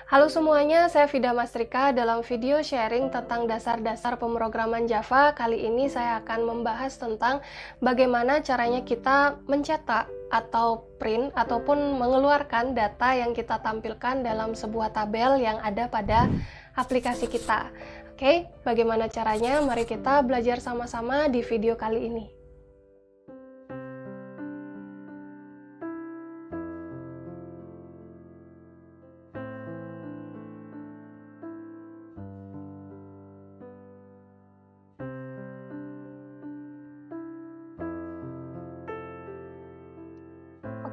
Halo semuanya, saya Vida Mastrika. Dalam video sharing tentang dasar-dasar pemrograman Java, kali ini saya akan membahas tentang bagaimana caranya kita mencetak atau print ataupun mengeluarkan data yang kita tampilkan dalam sebuah tabel yang ada pada aplikasi kita. Oke, bagaimana caranya? Mari kita belajar sama-sama di video kali ini.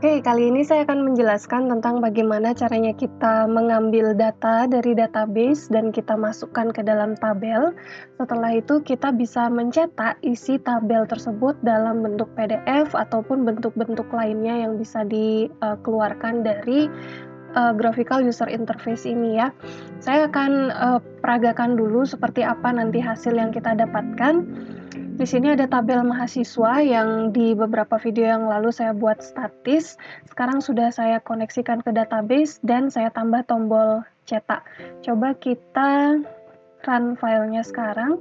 Oke, kali ini saya akan menjelaskan tentang bagaimana caranya kita mengambil data dari database dan kita masukkan ke dalam tabel. Setelah itu kita bisa mencetak isi tabel tersebut dalam bentuk PDF ataupun bentuk-bentuk lainnya yang bisa dikeluarkan dari graphical user interface ini ya. Saya akan peragakan dulu seperti apa nanti hasil yang kita dapatkan. Di sini ada tabel mahasiswa yang di beberapa video yang lalu saya buat statis. Sekarang sudah saya koneksikan ke database dan saya tambah tombol cetak. Coba kita run filenya sekarang.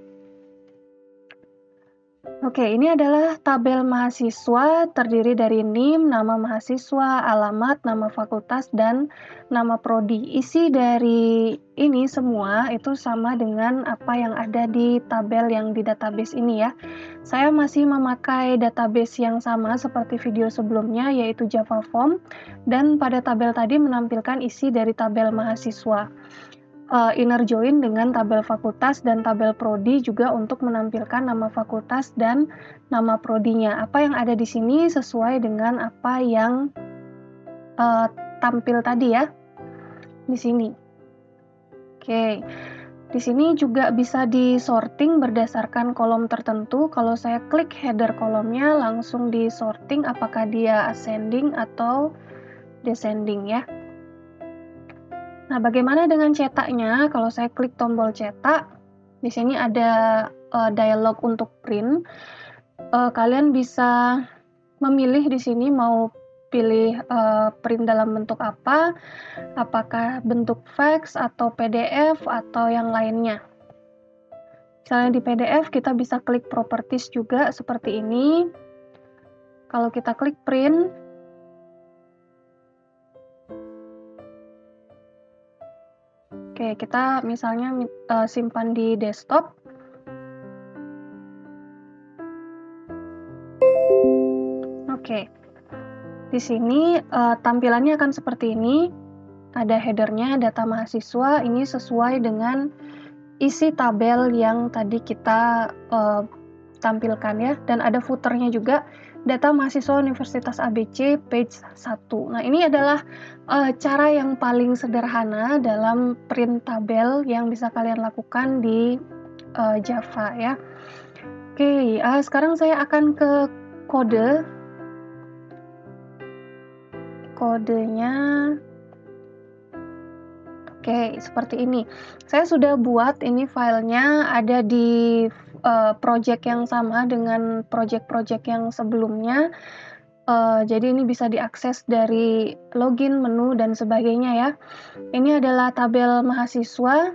Oke, ini adalah tabel mahasiswa terdiri dari NIM, nama mahasiswa, alamat, nama fakultas, dan nama prodi. Isi dari ini semua itu sama dengan apa yang ada di tabel yang di database ini ya. Saya masih memakai database yang sama seperti video sebelumnya, yaitu Java Form, dan pada tabel tadi menampilkan isi dari tabel mahasiswa. Inner join dengan tabel fakultas dan tabel prodi juga untuk menampilkan nama fakultas dan nama prodinya. Apa yang ada di sini sesuai dengan apa yang tampil tadi ya, di sini. Oke, di sini juga bisa disorting berdasarkan kolom tertentu. Kalau saya klik header kolomnya, langsung disorting apakah dia ascending atau descending ya. Nah, bagaimana dengan cetaknya? Kalau saya klik tombol cetak, di sini ada dialog untuk print. Kalian bisa memilih di sini mau pilih print dalam bentuk apa, apakah bentuk fax atau PDF atau yang lainnya. Misalnya di PDF kita bisa klik properties juga seperti ini. Kalau kita klik print, oke, kita misalnya simpan di desktop. Oke, di sini tampilannya akan seperti ini. Ada headernya, data mahasiswa, ini sesuai dengan isi tabel yang tadi kita tampilkan ya. Dan ada footernya juga, data mahasiswa Universitas ABC, page 1. Nah, ini adalah cara yang paling sederhana dalam print tabel yang bisa kalian lakukan di Java ya. Oke, sekarang saya akan ke kodenya. Oke, seperti ini. Saya sudah buat ini filenya ada di project yang sama dengan project-project yang sebelumnya. Jadi ini bisa diakses dari login, menu, dan sebagainya ya. Ini adalah tabel mahasiswa,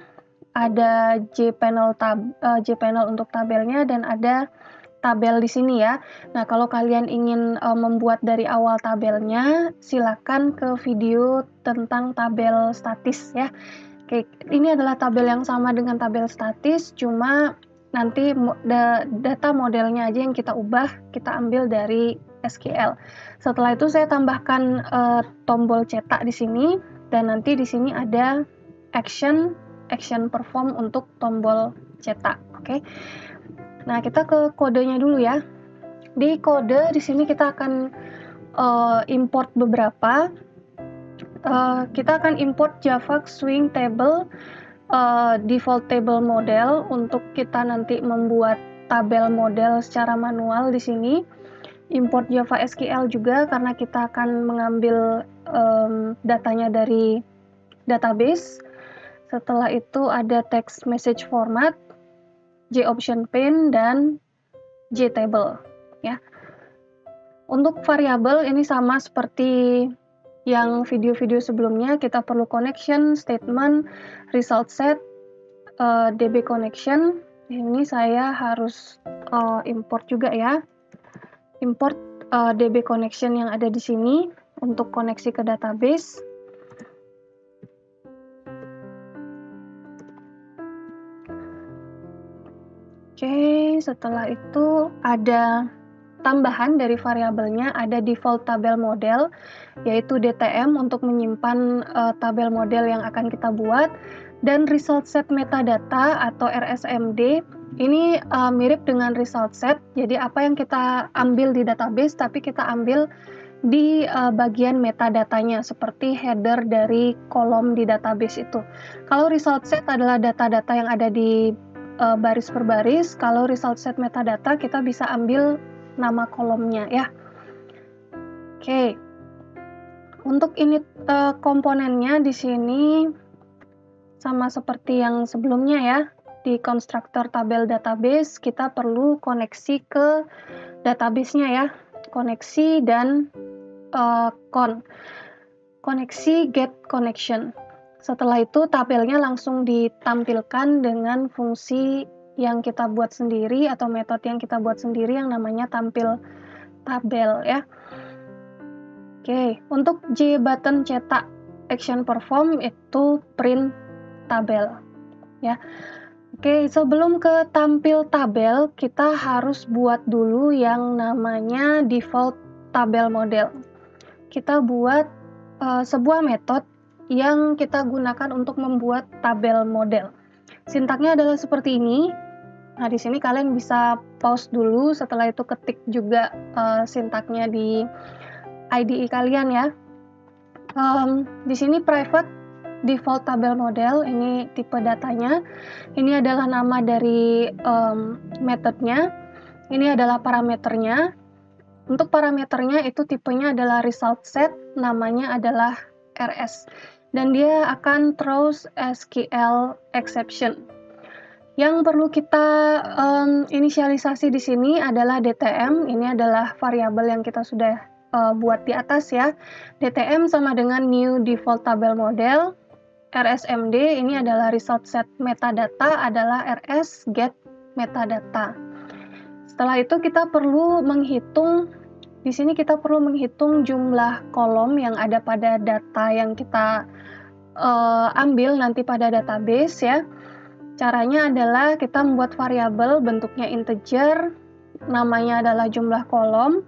ada JPanel untuk tabelnya, dan ada tabel di sini ya. Nah, kalau kalian ingin membuat dari awal tabelnya, silakan ke video tentang tabel statis ya. Oke, ini adalah tabel yang sama dengan tabel statis, cuma nanti data modelnya aja yang kita ubah, kita ambil dari SQL. Setelah itu saya tambahkan tombol cetak di sini, dan nanti di sini ada action perform untuk tombol cetak. Oke. Nah, kita ke kodenya dulu ya. Di kode di sini kita akan import beberapa. Kita akan import Java Swing Table default table model untuk kita nanti membuat tabel model secara manual di sini. Import Java SQL juga karena kita akan mengambil datanya dari database. Setelah itu ada text message format, JOptionPaint, dan JTable ya. Untuk variabel ini sama seperti yang video-video sebelumnya kita perlu connection, statement, result set, DB connection. Ini saya harus import juga ya. Import DB connection yang ada di sini untuk koneksi ke database. Oke, setelah itu ada tambahan dari variabelnya, ada default tabel model, yaitu DTM untuk menyimpan tabel model yang akan kita buat, dan result set metadata atau RSMD. Ini mirip dengan result set, jadi apa yang kita ambil di database, tapi kita ambil di bagian metadatanya, seperti header dari kolom di database itu. Kalau result set adalah data-data yang ada di baris per baris, kalau result set metadata kita bisa ambil nama kolomnya ya. Oke. Untuk init komponennya di sini sama seperti yang sebelumnya ya. Di konstruktor tabel database kita perlu koneksi ke database-nya ya. Koneksi dan koneksi get connection. Setelah itu tabelnya langsung ditampilkan dengan fungsi yang kita buat sendiri atau metode yang kita buat sendiri yang namanya tampil tabel ya. Oke, untuk J button cetak action perform itu print tabel ya. Oke, sebelum ke tampil tabel kita harus buat dulu yang namanya default tabel model. Kita buat sebuah metode yang kita gunakan untuk membuat tabel model. Sintaknya adalah seperti ini. Nah, di sini kalian bisa pause dulu, setelah itu ketik juga sintaknya di IDE kalian ya. Di sini private default tabel model, ini tipe datanya. Ini adalah nama dari metodenya. Ini adalah parameternya. Untuk parameternya itu tipenya adalah result set, namanya adalah RS. Dan dia akan throws SQL exception. Yang perlu kita inisialisasi di sini adalah DTM. Ini adalah variabel yang kita sudah buat di atas ya. DTM sama dengan new default tabel model. RSMD ini adalah result set metadata adalah RS get metadata. Setelah itu kita perlu menghitung, di sini kita perlu menghitung jumlah kolom yang ada pada data yang kita ambil nanti pada database ya. Caranya adalah kita membuat variabel bentuknya integer, namanya adalah jumlah kolom,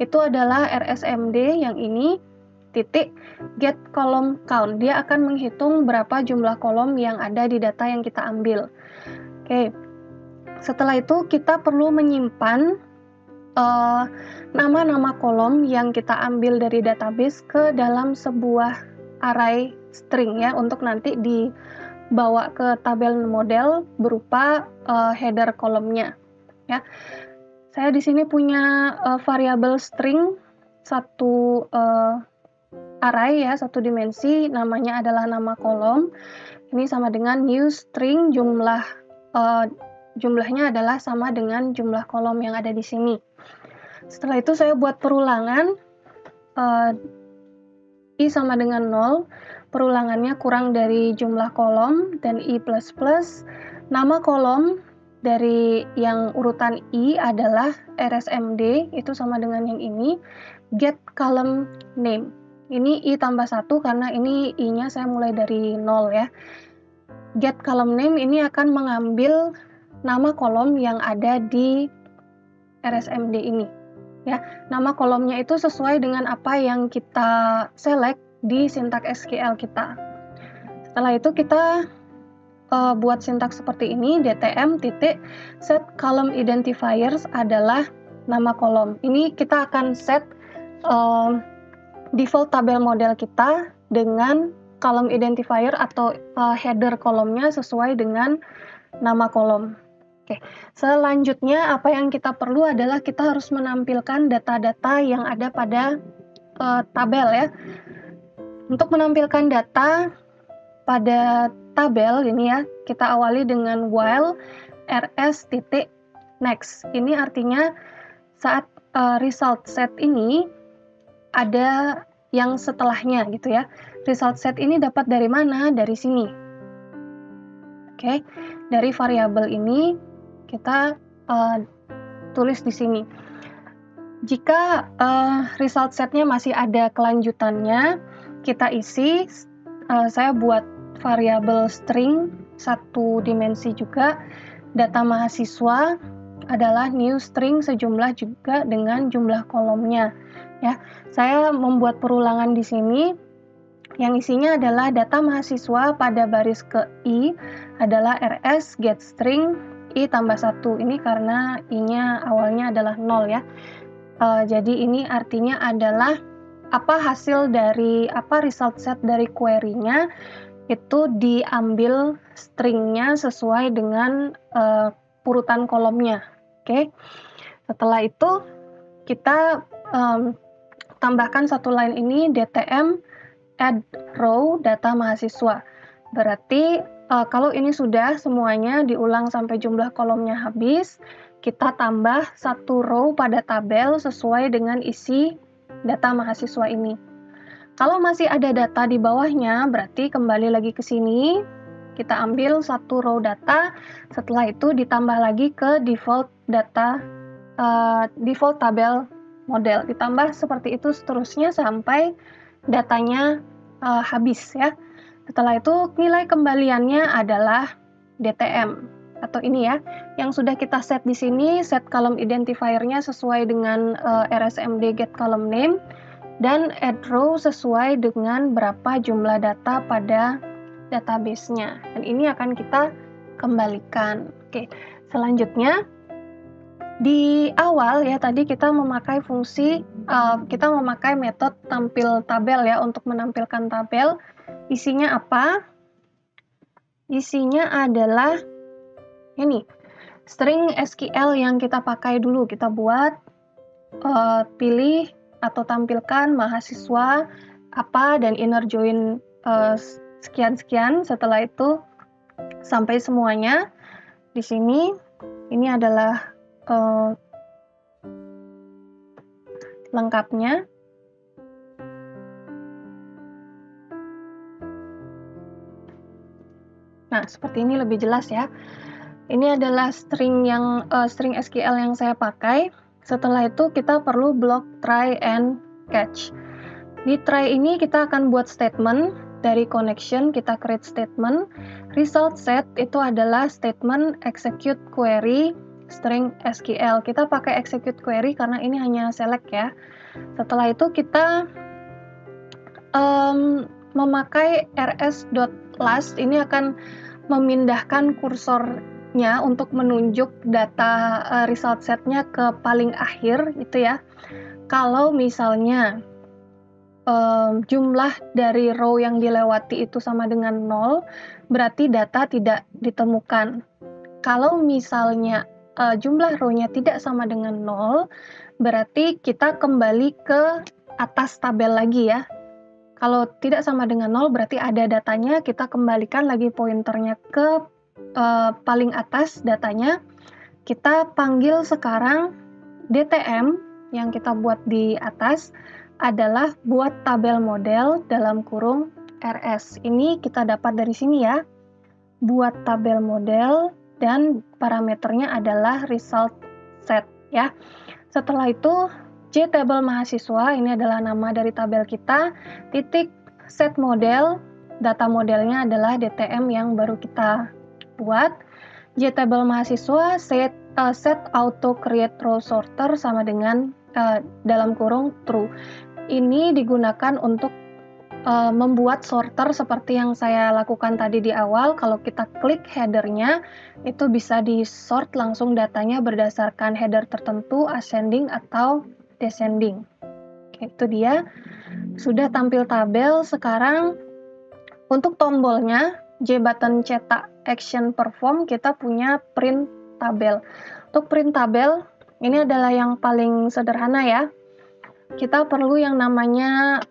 itu adalah RSMD yang ini, titik, get column count. Dia akan menghitung berapa jumlah kolom yang ada di data yang kita ambil. Oke, setelah itu kita perlu menyimpan nama-nama kolom yang kita ambil dari database ke dalam sebuah array string ya, untuk nanti dibawa ke tabel model berupa header kolomnya ya. Saya di sini punya variabel string satu array ya, satu dimensi, namanya adalah nama kolom. Ini sama dengan new string, jumlahnya adalah sama dengan jumlah kolom yang ada di sini. Setelah itu saya buat perulangan, I sama dengan 0, perulangannya kurang dari jumlah kolom, dan I++, nama kolom dari yang urutan I adalah RSMD, itu sama dengan yang ini, get column name. Ini I tambah 1 karena ini I-nya saya mulai dari 0 ya. Get column name ini akan mengambil nama kolom yang ada di RSMD ini. Ya, nama kolomnya itu sesuai dengan apa yang kita select di sintak SQL kita. Setelah itu kita buat sintak seperti ini, DTM titik set column identifiers adalah nama kolom. Ini kita akan set default tabel model kita dengan column identifier atau header kolomnya sesuai dengan nama kolom. Oke, selanjutnya apa yang kita perlu adalah kita harus menampilkan data-data yang ada pada tabel ya. Untuk menampilkan data pada tabel ini ya, kita awali dengan while rs.next. Ini artinya saat result set ini ada yang setelahnya gitu ya. Result set ini dapat dari mana? Dari sini. Oke, dari variabel ini kita tulis di sini. Jika result setnya masih ada kelanjutannya, kita isi. Saya buat variabel string satu dimensi juga. Data mahasiswa adalah new string sejumlah juga dengan jumlah kolomnya. Ya, saya membuat perulangan di sini. Yang isinya adalah data mahasiswa pada baris ke I adalah rs get string I tambah 1. Ini karena I-nya awalnya adalah 0 ya. Jadi ini artinya adalah apa hasil dari result set dari query-nya itu diambil stringnya sesuai dengan urutan kolomnya. Oke. Setelah itu kita tambahkan satu line ini DTM add row data mahasiswa. Berarti kalau ini sudah semuanya diulang sampai jumlah kolomnya habis, kita tambah satu row pada tabel sesuai dengan isi data mahasiswa ini. Kalau masih ada data di bawahnya, berarti kembali lagi ke sini, kita ambil satu row data, setelah itu ditambah lagi ke default data, default tabel model, ditambah seperti itu seterusnya sampai datanya habis ya. Setelah itu nilai kembaliannya adalah DTM atau ini ya, yang sudah kita set di sini, set column identifier-nya sesuai dengan rsmd get column name dan add row sesuai dengan berapa jumlah data pada database-nya. Dan ini akan kita kembalikan. Oke, selanjutnya di awal ya tadi kita memakai fungsi, kita memakai metode tampil tabel ya untuk menampilkan tabel. Isinya apa? Isinya adalah ini, string SQL yang kita pakai dulu. Kita buat, pilih atau tampilkan mahasiswa apa dan inner join sekian-sekian. Setelah itu sampai semuanya. Di sini ini adalah lengkapnya. Nah, seperti ini lebih jelas ya. Ini adalah string SQL yang saya pakai. Setelah itu kita perlu blok try and catch. Di try ini kita akan buat statement. Dari connection kita create statement. Result set itu adalah statement execute query string SQL. Kita pakai execute query karena ini hanya select ya. Setelah itu kita memakai rs.last. Ini akan memindahkan kursornya untuk menunjuk data result setnya ke paling akhir itu ya. Kalau misalnya jumlah dari row yang dilewati itu sama dengan 0, berarti data tidak ditemukan. Kalau misalnya jumlah row-nya tidak sama dengan 0, berarti kita kembali ke atas tabel lagi ya. Kalau tidak sama dengan 0, berarti ada datanya, kita kembalikan lagi pointernya ke paling atas datanya. Kita panggil sekarang DTM yang kita buat di atas adalah buat tabel model dalam kurung RS. Ini kita dapat dari sini ya. Buat tabel model dan parameternya adalah result set ya. Setelah itu JTable mahasiswa, ini adalah nama dari tabel kita, titik set model, data modelnya adalah DTM yang baru kita buat. JTable mahasiswa set auto create row sorter sama dengan dalam kurung true. Ini digunakan untuk membuat sorter seperti yang saya lakukan tadi di awal. Kalau kita klik headernya, itu bisa di sort langsung datanya berdasarkan header tertentu, ascending atau descending. Oke, itu dia. Sudah tampil tabel. Sekarang untuk tombolnya, J button cetak action perform, kita punya print tabel. Untuk print tabel, ini adalah yang paling sederhana ya. Kita perlu yang namanya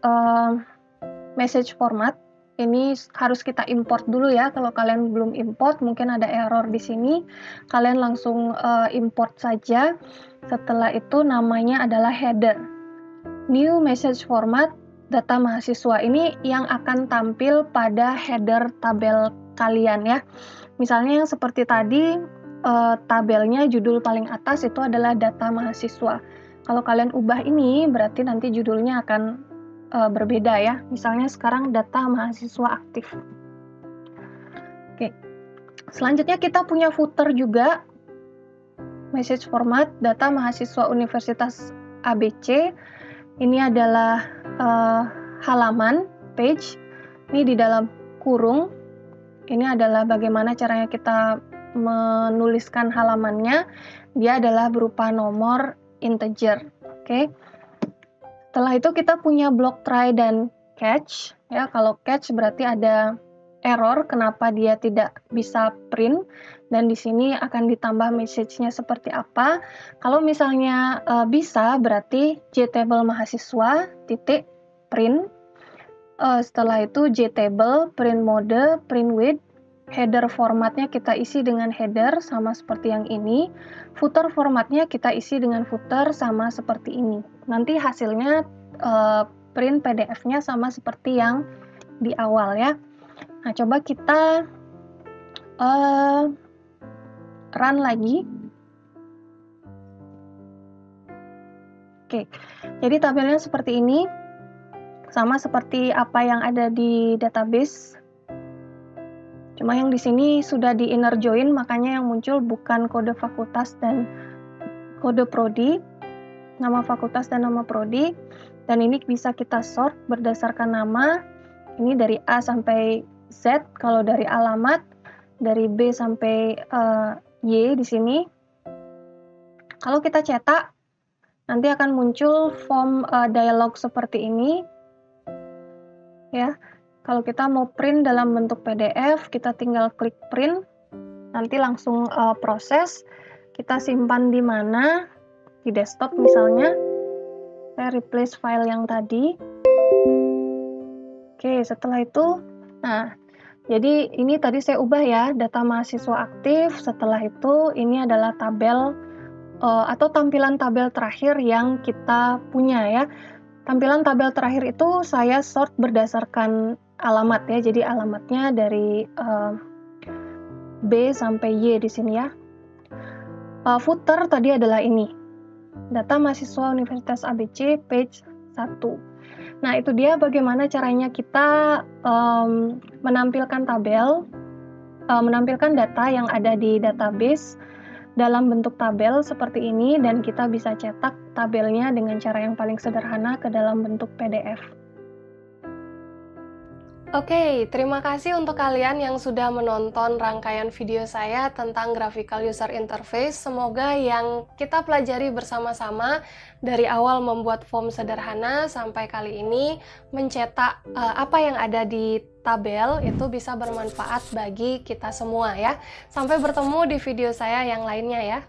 message format. Ini harus kita import dulu ya. Kalau kalian belum import, mungkin ada error di sini. Kalian langsung import saja. Setelah itu namanya adalah header. New message format data mahasiswa ini yang akan tampil pada header tabel kalian ya. Misalnya yang seperti tadi, tabelnya judul paling atas itu adalah data mahasiswa. Kalau kalian ubah ini, berarti nanti judulnya akan berbeda ya. Misalnya sekarang data mahasiswa aktif. Oke. Selanjutnya kita punya footer juga. Message format data mahasiswa Universitas ABC. Ini adalah halaman, page. Ini di dalam kurung. Ini adalah bagaimana caranya kita menuliskan halamannya. Dia adalah berupa nomor integer. Oke. Setelah itu kita punya block try dan catch. Ya, kalau catch berarti ada error, kenapa dia tidak bisa print, dan di sini akan ditambah message-nya seperti apa. Kalau misalnya bisa, berarti JTable mahasiswa titik print. Setelah itu JTable, print mode, print width, header formatnya kita isi dengan header sama seperti yang ini, footer formatnya kita isi dengan footer sama seperti ini. Nanti hasilnya print PDF-nya sama seperti yang di awal ya. Nah, coba kita run lagi. Oke, jadi tabelnya seperti ini, sama seperti apa yang ada di database. Cuma yang di sini sudah di inner join, makanya yang muncul bukan kode fakultas dan kode prodi, nama fakultas dan nama prodi. Dan ini bisa kita sort berdasarkan nama. Ini dari A sampai Z, kalau dari alamat, dari B sampai Y di sini. Kalau kita cetak, nanti akan muncul form dialog seperti ini. Ya, kalau kita mau print dalam bentuk PDF, kita tinggal klik print, nanti langsung proses. Kita simpan di mana? Di desktop misalnya. Saya replace file yang tadi. Oke, setelah itu, nah, jadi ini tadi saya ubah ya, data mahasiswa aktif. Setelah itu, ini adalah tabel atau tampilan tabel terakhir yang kita punya ya. Tampilan tabel terakhir itu saya sort berdasarkan alamat ya. Jadi alamatnya dari B sampai Y di sini ya. Footer tadi adalah ini. Data mahasiswa Universitas ABC page 1. Nah, itu dia bagaimana caranya kita menampilkan tabel, menampilkan data yang ada di database dalam bentuk tabel seperti ini, dan kita bisa cetak tabelnya dengan cara yang paling sederhana ke dalam bentuk PDF. Oke, terima kasih untuk kalian yang sudah menonton rangkaian video saya tentang Graphical User Interface. Semoga yang kita pelajari bersama-sama dari awal membuat form sederhana sampai kali ini mencetak apa yang ada di tabel itu bisa bermanfaat bagi kita semua ya. Sampai bertemu di video saya yang lainnya ya.